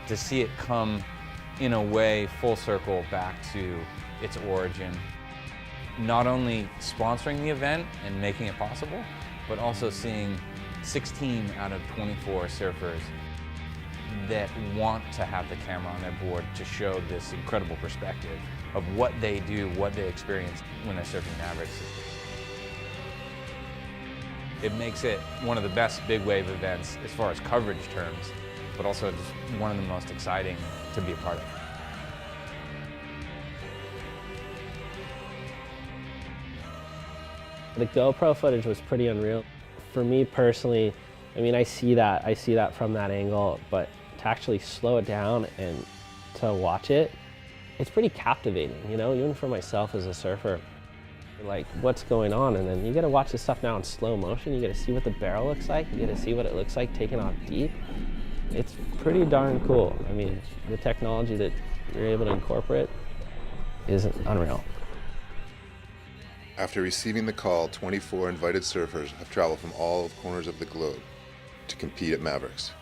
to see it come in a way full circle back to its origin. Not only sponsoring the event and making it possible, but also seeing 16 out of 24 surfers that want to have the camera on their board to show this incredible perspective of what they do, what they experience when they're surfing Mavericks. It makes it one of the best big wave events as far as coverage terms, but also just one of the most exciting to be a part of. The GoPro footage was pretty unreal. For me personally, I mean, I see that from that angle, but to actually slow it down and to watch it, it's pretty captivating, you know, even for myself as a surfer. Like, what's going on? And then you get to watch this stuff now in slow motion. You get to see what the barrel looks like. You get to see what it looks like taken off deep. It's pretty darn cool. I mean, the technology that you're able to incorporate is unreal. After receiving the call, 24 invited surfers have traveled from all corners of the globe to compete at Mavericks.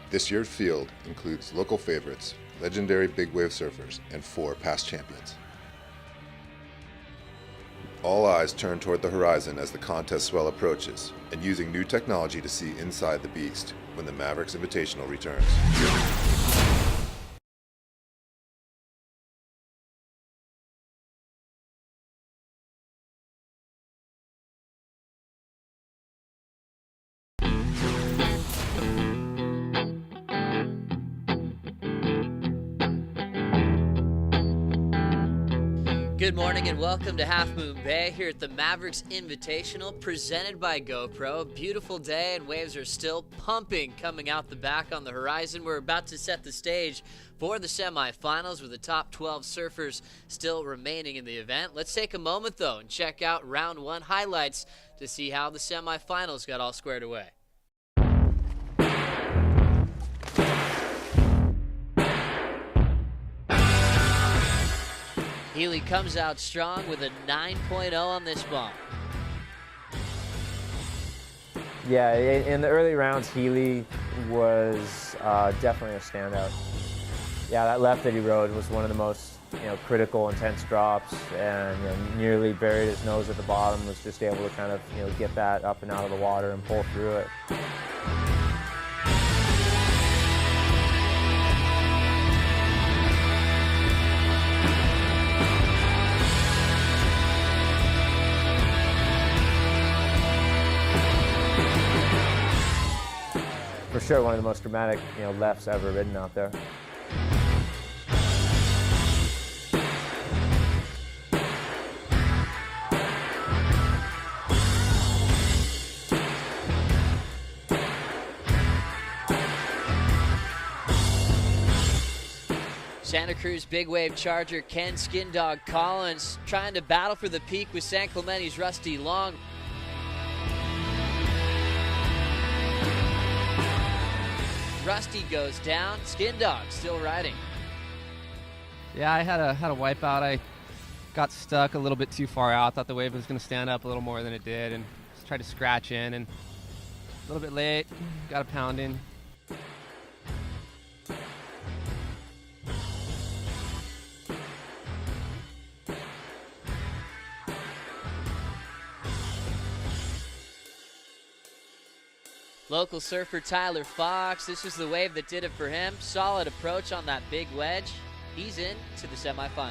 This year's field includes local favorites, legendary big wave surfers, and 4 past champions. All eyes turn toward the horizon as the contest swell approaches, and using new technology to see inside the beast when the Mavz Invitational returns. Good morning and welcome to Half Moon Bay here at the Mavz Invitational presented by GoPro. A beautiful day and waves are still pumping coming out the back on the horizon. We're about to set the stage for the semifinals with the top 12 surfers still remaining in the event. Let's take a moment though and check out round 1 highlights to see how the semifinals got all squared away. Healy comes out strong with a 9.0 on this bomb. Yeah, in the early rounds, Healy was definitely a standout. Yeah, that left that he rode was one of the most critical, intense drops, and nearly buried his nose at the bottom. Was just able to kind of get that up and out of the water and pull through it. For sure, one of the most dramatic, lefts ever ridden out there. Santa Cruz big wave charger Ken Skin Dog Collins trying to battle for the peak with San Clemente's Rusty Long. Rusty goes down, Skin Dog still riding. Yeah, I had a wipeout. I got stuck a little bit too far out. Thought the wave was going to stand up a little more than it did, and just tried to scratch in. And a little bit late, got a pound in. Local surfer Tyler Fox, this is the wave that did it for him. Solid approach on that big wedge. He's in to the semifinals.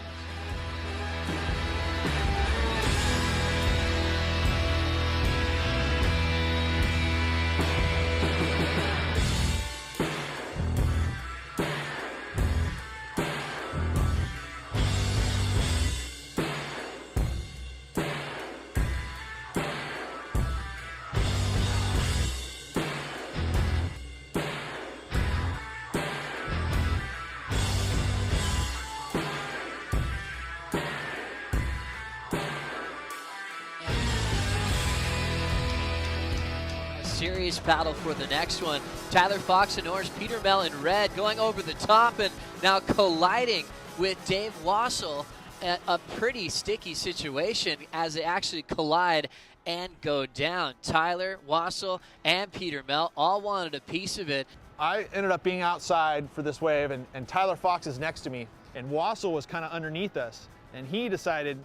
Serious battle for the next one. Tyler Fox in orange, Peter Mel in red, going over the top and now colliding with Dave Wassel at a pretty sticky situation as they actually collide and go down. Tyler, Wassel, and Peter Mel all wanted a piece of it. I ended up being outside for this wave, and Tyler Fox is next to me, and Wassel was kind of underneath us, and he decided,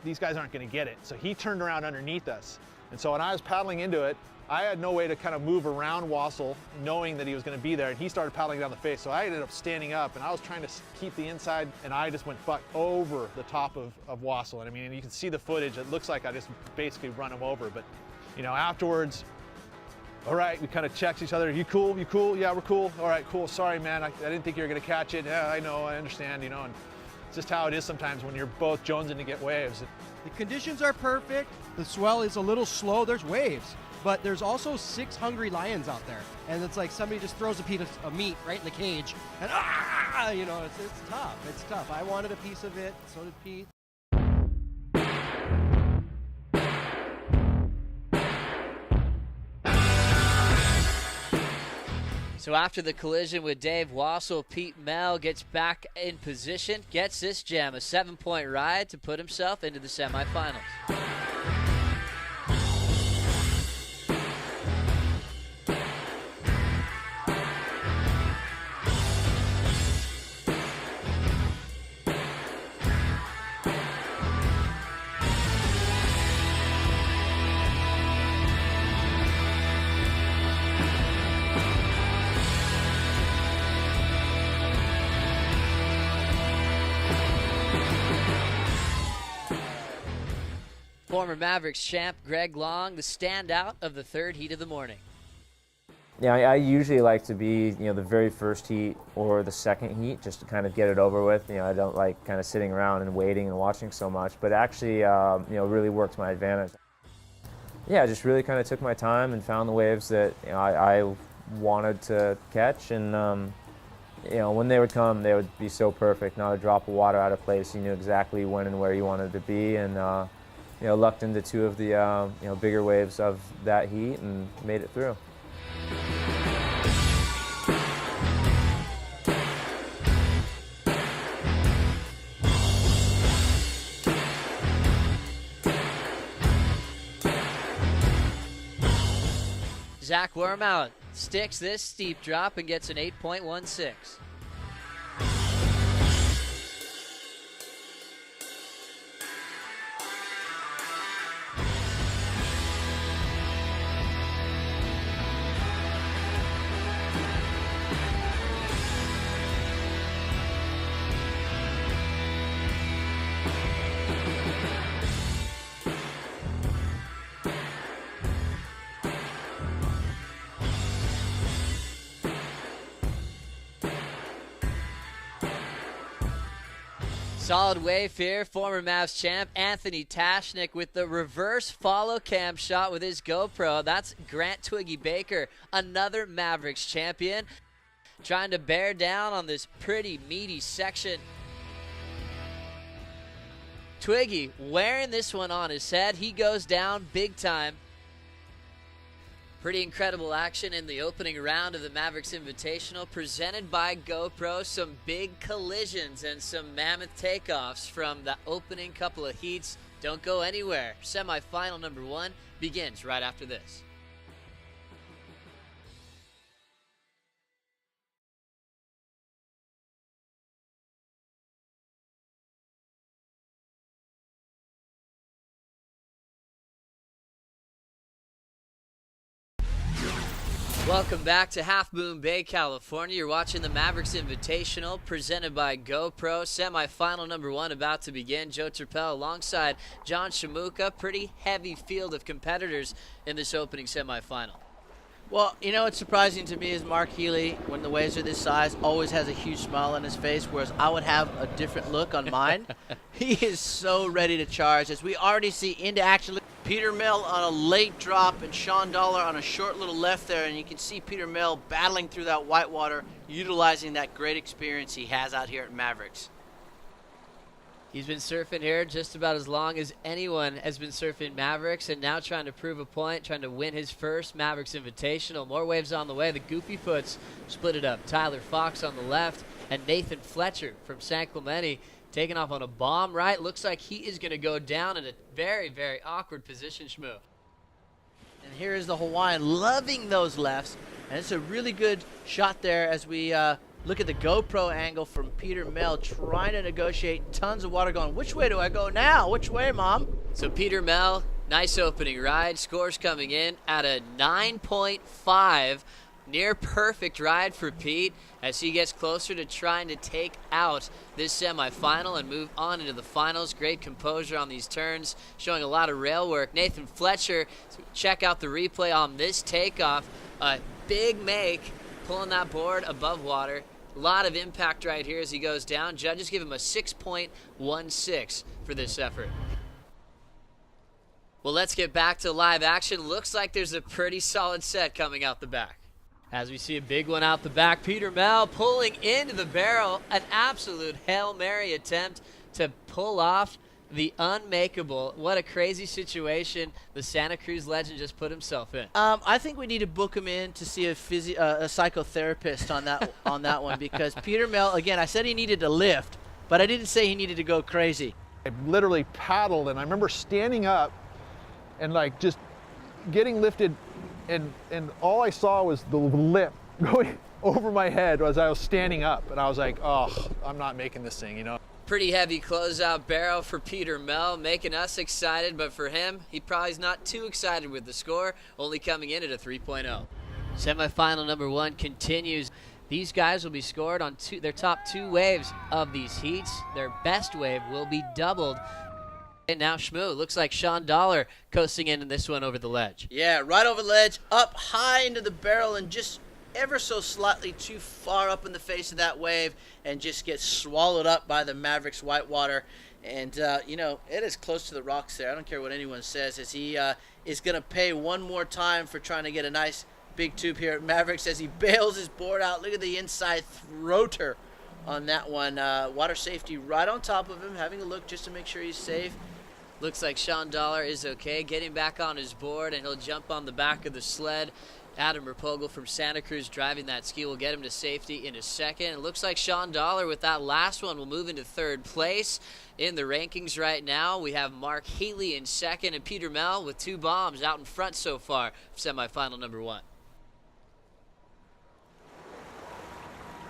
these guys aren't going to get it. So he turned around underneath us. And so when I was paddling into it, I had no way to kind of move around Wassel, knowing that he was going to be there, and he started paddling down the face. So I ended up standing up, and I was trying to keep the inside, and I just went over the top of Wassel. And I mean, you can see the footage. It looks like I just basically run him over. But, you know, afterwards, all right, we kind of checked each other. You cool? You cool? Yeah, we're cool. All right, cool. Sorry, man. I didn't think you were going to catch it. Yeah, I know. I understand, you know. And it's just how it is sometimes when you're both jonesing to get waves. The conditions are perfect. The swell is a little slow. There's waves, but there's also 6 hungry lions out there. And it's like somebody just throws a piece of meat right in the cage. And, you know, it's tough. It's tough. I wanted a piece of it. So did Pete. So after the collision with Dave Wassel, Pete Mel gets back in position, gets this gem, a 7-point ride to put himself into the semifinals. Former Mavericks champ Greg Long, the standout of the third heat of the morning. Yeah, I usually like to be, you know, the very first heat or the second heat, just to kind of get it over with. You know, I don't like kind of sitting around and waiting and watching so much, but actually, you know, really worked to my advantage. Yeah, I just really kind of took my time and found the waves that, you know, I wanted to catch, and you know, when they would come, they would be so perfect. Not a drop of water out of place. You knew exactly when and where you wanted to be, and you know, lucked into 2 of the you know, bigger waves of that heat and made it through. Zach Wormout sticks this steep drop and gets an 8.16. Solid wave here, former Mavs champ Anthony Tashnik with the reverse follow cam shot with his GoPro. That's Grant Twiggy Baker, another Mavericks champion, trying to bear down on this pretty meaty section. Twiggy wearing this one on his head. He goes down big time. Pretty incredible action in the opening round of the Mavericks Invitational, presented by GoPro. Some big collisions and some mammoth takeoffs from the opening couple of heats. Don't go anywhere. Semifinal number 1 begins right after this. Welcome back to Half Moon Bay, California. You're watching the Mavericks Invitational presented by GoPro. Semi-final number 1 about to begin. Joe Turpel alongside John Shamuka. Pretty heavy field of competitors in this opening semi-final. Well, you know what's surprising to me is Mark Healy, when the waves are this size, always has a huge smile on his face, whereas I would have a different look on mine. He is so ready to charge, as we already see into action. Peter Mill on a late drop and Sean Dollar on a short little left there, and you can see Peter Mill battling through that whitewater, utilizing that great experience he has out here at Mavericks. He's been surfing here just about as long as anyone has been surfing Mavericks, and now trying to prove a point, trying to win his first Mavericks Invitational. More waves on the way. The Goofy Foots split it up. Tyler Fox on the left and Nathan Fletcher from San Clemente taking off on a bomb right. Looks like he is going to go down in a very, very awkward position, Shmoo. And here is the Hawaiian loving those lefts, And it's a really good shot there as we look at the GoPro angle from Peter Mel trying to negotiate. Tons of water going, which way do I go now? Which way, Mom? So Peter Mel, nice opening ride. Scores coming in at a 9.5. Near perfect ride for Pete as he gets closer to trying to take out this semifinal and move on into the finals. Great composure on these turns, showing a lot of rail work. Nathan Fletcher, check out the replay on this takeoff. A big make, pulling that board above water. A lot of impact right here as he goes down. Judges give him a 6.16 for this effort. Well, let's get back to live action. Looks like there's a pretty solid set coming out the back. As we see a big one out the back, Peter Mel pulling into the barrel. An absolute Hail Mary attempt to pull off the unmakeable. What a crazy situation the Santa Cruz legend just put himself in. I think we need to book him in to see a psychotherapist on that one because Peter Mel, again, I said he needed to lift, but I didn't say he needed to go crazy. I literally paddled, and I remember standing up and like just getting lifted, and all I saw was the lip going over my head as I was standing up, and I was like, oh, I'm not making this thing, you know. Pretty heavy closeout barrel for Peter Mel, making us excited, but for him, he probably is not too excited with the score, only coming in at a 3.0. Semifinal number 1 continues. These guys will be scored on their top 2 waves of these heats. Their best wave will be doubled. And now Shmoo, looks like Sean Dollar coasting in this one over the ledge. Yeah, right over the ledge, up high into the barrel, and just ever so slightly too far up in the face of that wave, and just gets swallowed up by the Mavericks whitewater. And, you know, it is close to the rocks there. I don't care what anyone says, as he is going to pay one more time for trying to get a nice big tube here at Mavericks as he bails his board out. Look at the inside throater on that one. Water safety right on top of him, having a look just to make sure he's safe. Looks like Sean Dollar is okay, getting back on his board, and he'll jump on the back of the sled. Adam Rapogel from Santa Cruz driving that ski will get him to safety in a second. It looks like Sean Dollar with that last one will move into 3rd place in the rankings right now. We have Mark Healy in 2nd and Peter Mel with 2 bombs out in front so far for semifinal number 1.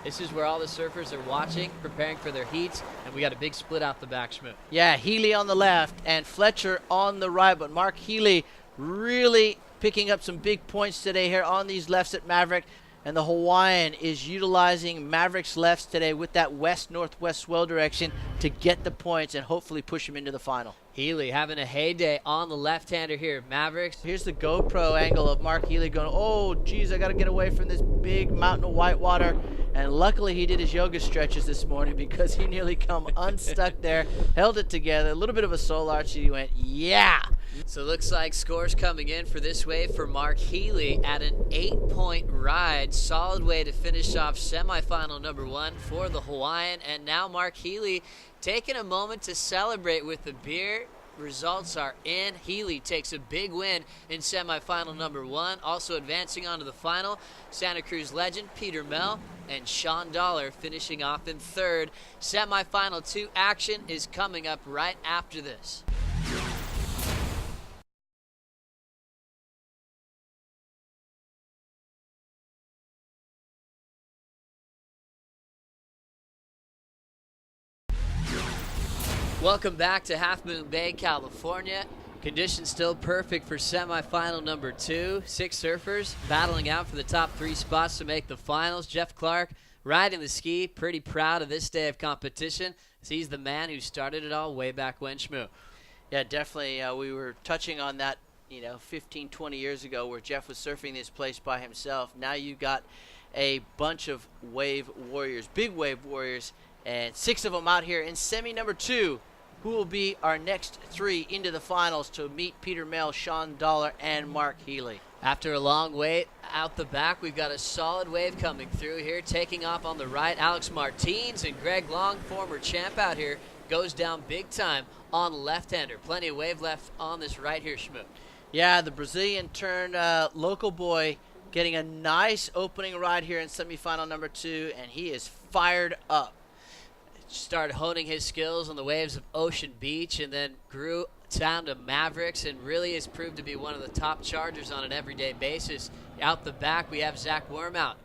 This is where all the surfers are watching, preparing for their heats, and we got a big split out the back, Schmidt. Yeah, Healy on the left and Fletcher on the right, but Mark Healy really picking up some big points today here on these lefts at Maverick, and the Hawaiian is utilizing Maverick's lefts today with that west-northwest swell direction to get the points and hopefully push him into the final. Healy having a heyday on the left-hander here, Mavericks. Here's the GoPro angle of Mark Healy going, oh, geez, I got to get away from this big mountain of whitewater. And luckily he did his yoga stretches this morning because he nearly come unstuck there, held it together, a little bit of a soul arch, he went, yeah. So it looks like scores coming in for this wave for Mark Healy at an 8-point ride. Solid way to finish off semifinal number 1 for the Hawaiian. And now Mark Healy taking a moment to celebrate with the beer. Results are in. Healy takes a big win in semifinal number 1. Also advancing on to the final, Santa Cruz legend Peter Mel and Sean Dollar finishing off in 3rd. Semifinal 2 action is coming up right after this. Welcome back to Half Moon Bay, California. Conditions still perfect for semifinal number 2. 6 surfers battling out for the top 3 spots to make the finals. Jeff Clark riding the ski, pretty proud of this day of competition. He's the man who started it all way back when, Shmoo. Yeah, definitely. We were touching on that, 15, 20 years ago where Jeff was surfing this place by himself. Now you got a bunch of wave warriors, big wave warriors, and 6 of them out here in semi number 2. Who will be our next 3 into the finals to meet Peter Mel, Sean Dollar, and Mark Healy. After a long wait out the back, we've got a solid wave coming through here. Taking off on the right, Alex Martins and Greg Long, former champ out here, goes down big time on the left-hander. Plenty of wave left on this right here, Schmoot. Yeah, the Brazilian turned local boy getting a nice opening ride here in semifinal number 2, and he is fired up. Started honing his skills on the waves of Ocean Beach and then grew sound of Mavericks and really has proved to be one of the top chargers on an everyday basis. Out the back, we have Zach Wormout.